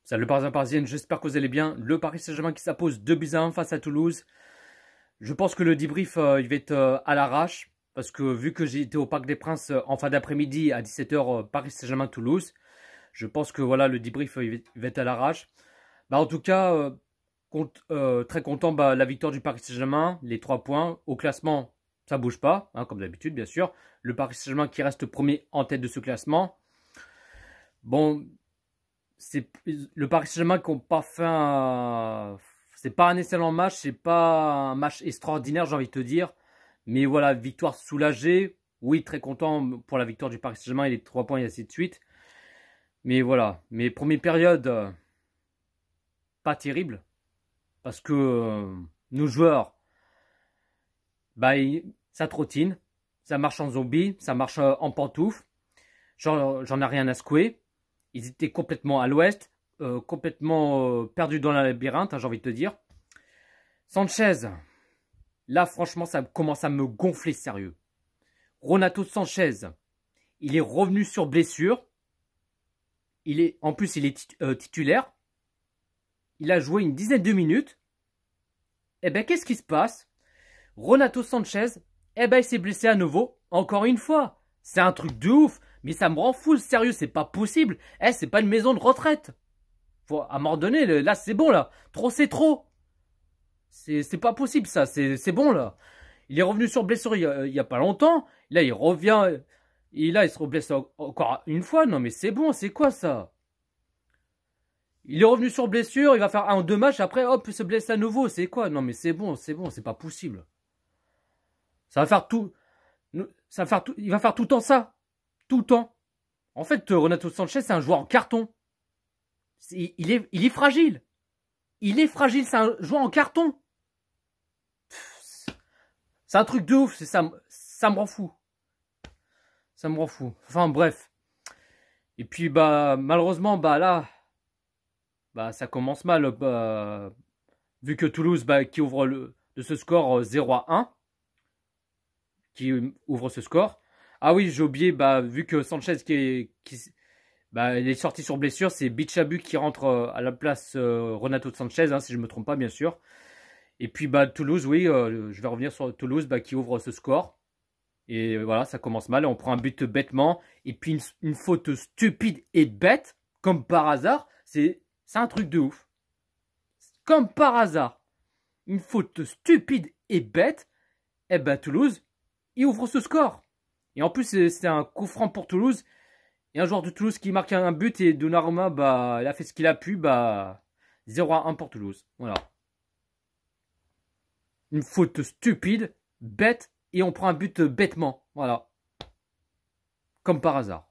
Salut Parisiens Parisiennes, j'espère que vous allez bien. Le Paris Saint-Germain qui s'impose 2-1 face à Toulouse. Je pense que le débrief il va être à l'arrache. Parce que vu que j'ai été au Parc des Princes en fin d'après-midi à 17h Paris Saint-Germain-Toulouse, je pense que voilà le débrief il va être à l'arrache. En tout cas, très content la victoire du Paris Saint-Germain, les 3 points. Au classement, ça bouge pas, hein, comme d'habitude bien sûr. Le Paris Saint-Germain qui reste premier en tête de ce classement. Bon, c'est le Paris Saint-Germain qui n'ont pas fait c'est pas un excellent match, c'est pas un match extraordinaire, j'ai envie de te dire. Mais voilà, victoire soulagée. Oui, très content pour la victoire du Paris Saint-Germain et les 3 points et ainsi de suite. Mais voilà, mes premières périodes, pas terrible. Parce que nos joueurs, ça trottine, ça marche en zombie, ça marche en pantoufle. J'en ai rien à secouer. Ils étaient complètement à l'ouest, complètement perdus dans la labyrinthe, hein, j'ai envie de te dire. Sanchez, là franchement ça commence à me gonfler sérieux. Renato Sanchez, il est revenu sur blessure. En plus il est titulaire. Il a joué une dizaine de minutes. Eh ben qu'est-ce qui se passe? Renato Sanchez, il s'est blessé à nouveau, encore une fois. C'est un truc de ouf. Mais ça me rend fou, sérieux, c'est pas possible. C'est pas une maison de retraite. À un moment donné, là, c'est bon, là. Trop, c'est trop. C'est pas possible, ça. C'est bon, là. Il est revenu sur blessure il y a pas longtemps. Là, il revient. Et là, il se reblesse encore une fois. Non, mais c'est bon, c'est quoi, ça? Il est revenu sur blessure, il va faire 1 ou 2 matchs. Après, hop, il se blesse à nouveau. C'est quoi? Non, mais c'est bon, c'est pas possible. Ça va faire tout. Il va faire tout le temps ça. Tout le temps. En fait, Renato Sanchez, c'est un joueur en carton. Il est fragile. Il est fragile, c'est un joueur en carton. C'est un truc de ouf, ça me rend fou. Ça me rend fou. Enfin, bref. Et puis, malheureusement, là, ça commence mal. Vu que Toulouse, qui ouvre de ce score 0-1. Qui ouvre ce score. Ah oui, j'ai oublié, vu que Sanchez il est sorti sur blessure, c'est Bichabu qui rentre à la place Renato Sanchez, hein, si je ne me trompe pas, bien sûr. Et puis Toulouse, oui, je vais revenir sur Toulouse qui ouvre ce score. Et voilà, ça commence mal. On prend un but bêtement. Et puis une faute stupide et bête, comme par hasard. C'est un truc de ouf. Comme par hasard. Une faute stupide et bête. Toulouse, il ouvre ce score. Et en plus, c'est un coup franc pour Toulouse. Et un joueur de Toulouse qui marque un but. Et Donnarumma, il a fait ce qu'il a pu. 0-1 pour Toulouse. Voilà. Une faute stupide, bête. Et on prend un but bêtement. Voilà. Comme par hasard.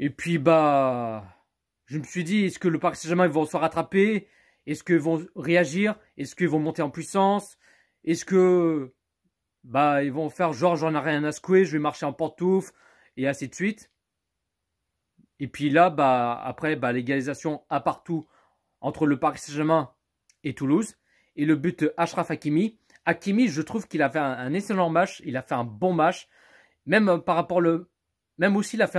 Et puis, je me suis dit, est-ce que le Paris Saint-Germain vont se rattraper? Est-ce qu'ils vont réagir? Est-ce qu'ils vont monter en puissance? Est-ce que... ils vont faire genre j'en ai rien à secouer, je vais marcher en pantoufle et ainsi de suite. Et puis là, après, l'égalisation à partout entre le Paris Saint-Germain et Toulouse. Et le but Achraf Hakimi. Hakimi, je trouve qu'il a fait un excellent match, il a fait un bon match. Même par rapport même aussi, il a fait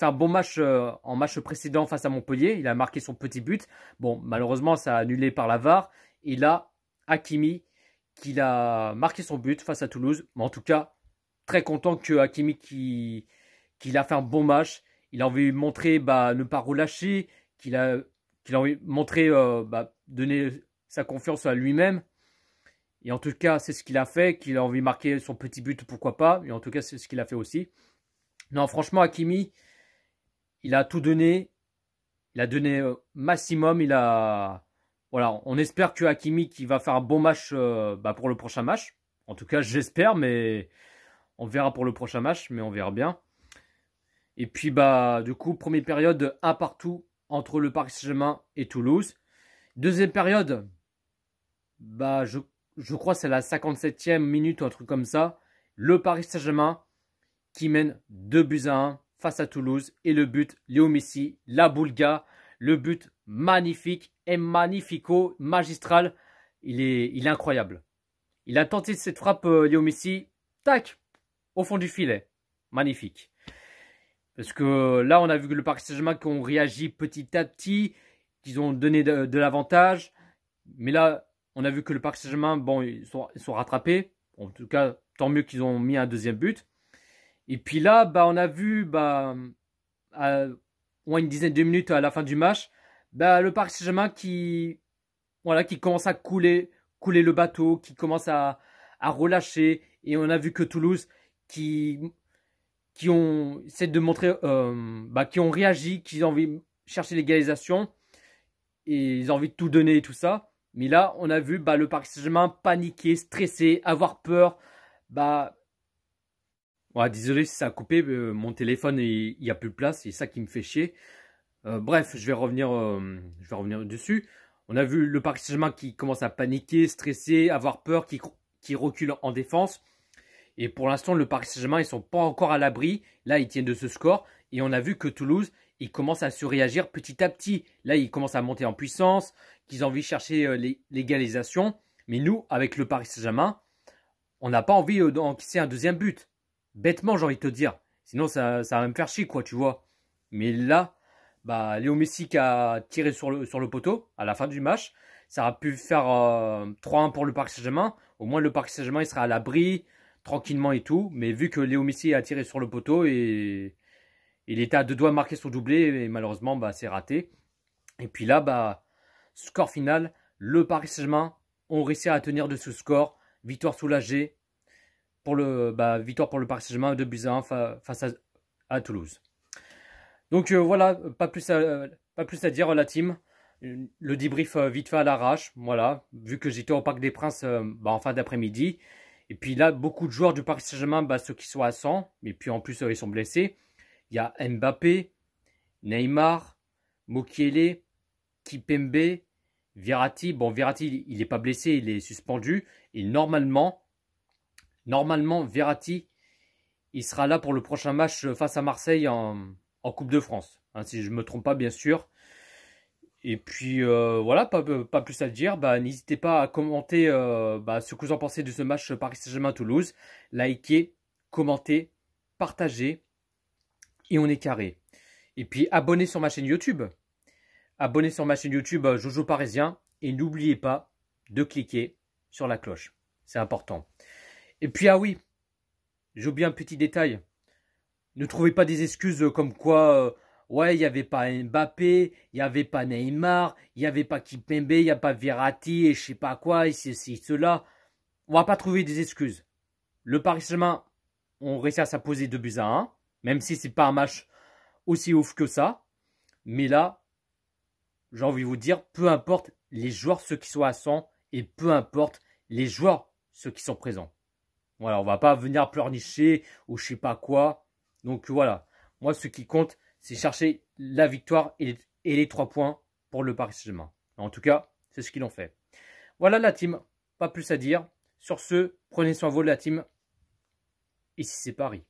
un bon match en match précédent face à Montpellier. Il a marqué son petit but. Bon, malheureusement, ça a annulé par la VAR. Et là, Hakimi, qu'il a marqué son but face à Toulouse. Mais en tout cas, très content que Hakimi qu'il a fait un bon match. Il a envie de montrer ne pas relâcher, qu'il a envie de montrer, donner sa confiance à lui-même. Et en tout cas, c'est ce qu'il a fait, qu'il a envie de marquer son petit but, pourquoi pas. Et en tout cas, c'est ce qu'il a fait aussi. Non, franchement, Hakimi, il a tout donné. Il a donné maximum. Voilà, on espère que Hakimi qui va faire un bon match pour le prochain match. En tout cas, j'espère, mais on verra pour le prochain match, mais on verra bien. Et puis, du coup, première période, 1 partout entre le Paris Saint-Germain et Toulouse. Deuxième période, je crois que c'est la 57e minute ou un truc comme ça. Le Paris Saint-Germain qui mène 2-1 face à Toulouse. Et le but, Léo Messi, la Boulga. Le but magnifique et magnifico, magistral. Il est incroyable. Il a tenté cette frappe, Léo Messi. Tac, au fond du filet. Magnifique. Parce que là, on a vu que le Paris Saint-Germain qui ont réagi petit à petit, qu'ils ont donné de l'avantage. Mais là, on a vu que le Paris Saint-Germain, bon, ils sont rattrapés. En tout cas, tant mieux qu'ils ont mis un deuxième but. Et puis là, bah, on a vu, bah, à moins une dizaine de minutes à la fin du match, bah, le Paris Saint-Germain voilà, qui commence à couler le bateau, qui commence à relâcher. Et on a vu que Toulouse, qui, qui ont essayé de montrer, bah, qui ont réagi, qui ont envie de chercher l'égalisation. Et ils ont envie de tout donner et tout ça. Mais là, on a vu bah, le Paris Saint-Germain paniquer, stresser, avoir peur. Bah, ouais, désolé si ça a coupé, mon téléphone il n'y a plus de place, c'est ça qui me fait chier. Bref, je vais revenir dessus. On a vu le Paris Saint-Germain qui commence à paniquer, stresser, avoir peur, qui recule en défense. Et pour l'instant, le Paris Saint-Germain, ils sont pas encore à l'abri. Là, ils tiennent de ce score. Et on a vu que Toulouse, ils commencent à se réagir petit à petit. Là, ils commencent à monter en puissance, qu'ils ont envie de chercher l'égalisation. Mais nous, avec le Paris Saint-Germain, on n'a pas envie d'encaisser un deuxième but. Bêtement, j'ai envie de te dire. Sinon, ça va me faire chier, quoi, tu vois. Mais là, bah, Léo Messi qui a tiré sur le poteau à la fin du match. Ça a pu faire 3-1 pour le Paris Saint-Germain. Au moins, le Paris Saint-Germain, il sera à l'abri, tranquillement et tout. Mais vu que Léo Messi a tiré sur le poteau et il était à deux doigts de marquer son doublé, et malheureusement, bah, c'est raté. Et puis là, bah, score final, le Paris Saint-Germain ont réussi à tenir de ce score. Victoire soulagée victoire pour le Paris Saint-Germain, 2-1 face à Toulouse. Donc voilà, pas plus à dire la team. Le débrief vite fait à l'arrache, voilà. Vu que j'étais au Parc des Princes bah, en fin d'après-midi. Et puis là, beaucoup de joueurs du Paris Saint-Germain, bah, ceux qui sont à 100, et puis en plus ils sont blessés. Il y a Mbappé, Neymar, Mokiele, Kipembe, Verratti. Bon, Verratti, il n'est pas blessé, il est suspendu. Et normalement, Verratti, il sera là pour le prochain match face à Marseille en Coupe de France. Hein, si je ne me trompe pas, bien sûr. Et puis voilà, pas plus à dire. Bah, n'hésitez pas à commenter ce que vous en pensez de ce match Paris Saint-Germain-Toulouse. Likez, commentez, partagez. Et on est carré. Et puis abonnez sur ma chaîne YouTube. Abonnez sur ma chaîne YouTube Jojo Parisien. Et n'oubliez pas de cliquer sur la cloche. C'est important. Et puis ah oui, j'ai oublié un petit détail. Ne trouvez pas des excuses comme quoi, ouais, il n'y avait pas Mbappé, il n'y avait pas Neymar, il n'y avait pas Kipembe, il n'y a pas Verratti et je sais pas quoi, et ceci, cela. On va pas trouver des excuses. Le Paris Saint-Germain ont réussi à s'imposer 2-1, même si c'est pas un match aussi ouf que ça. Mais là, j'ai envie de vous dire, peu importe les joueurs, ceux qui sont à 100, et peu importe les joueurs, ceux qui sont présents. Voilà, on va pas venir pleurnicher ou je sais pas quoi. Donc voilà, moi ce qui compte, c'est chercher la victoire et les 3 points pour le Paris Saint-Germain. En tout cas, c'est ce qu'ils ont fait. Voilà la team, pas plus à dire. Sur ce, prenez soin de vous la team. Ici c'est Paris.